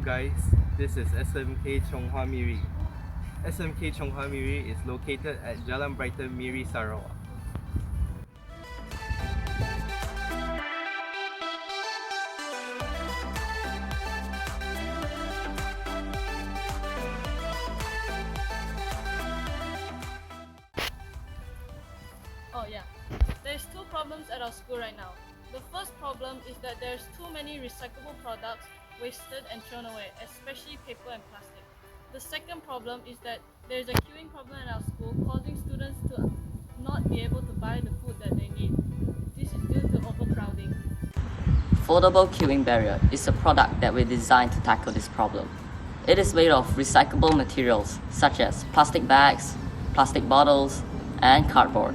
guys, this is SMK Chung Miri. SMK Chung Miri is located at Jalan Brighton, Miri, Sarawak. Oh yeah, there's two problems at our school right now. The first problem is that there's too many recyclable products wasted and thrown away, especially paper and plastic. The second problem is that there's a queuing problem at our school, causing students to not be able to buy the food that they need. This is due to overcrowding. Foldable queuing barrier is a product that we designed to tackle this problem. It is made of recyclable materials such as plastic bags, plastic bottles, and cardboard.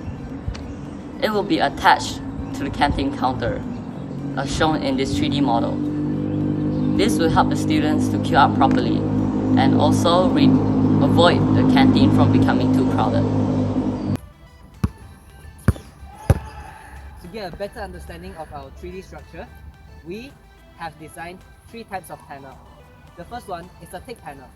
It will be attached to the canteen counter, as shown in this 3D model. This will help the students to queue up properly and also avoid the canteen from becoming too crowded. To get a better understanding of our 3D structure, we have designed 3 types of panel. The first one is the tick panel.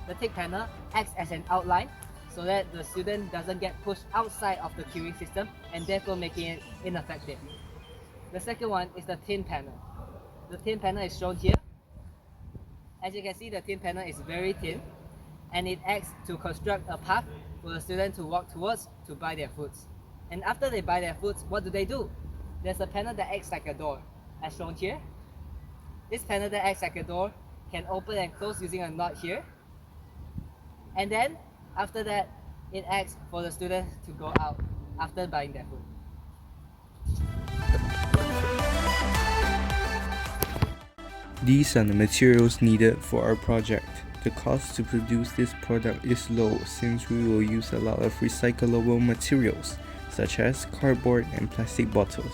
The tick panel acts as an outline so that the student doesn't get pushed outside of the queuing system and therefore making it ineffective. The second one is the thin panel. The thin panel is shown here. As you can see, the thin panel is very thin and it acts to construct a path for the student to walk towards to buy their foods. And after they buy their foods, what do? There's a panel that acts like a door, as shown here. This panel that acts like a door can open and close using a knot here. And then, after that, it acts for the students to go out after buying their food. These are the materials needed for our project. The cost to produce this product is low since we will use a lot of recyclable materials such as cardboard and plastic bottles.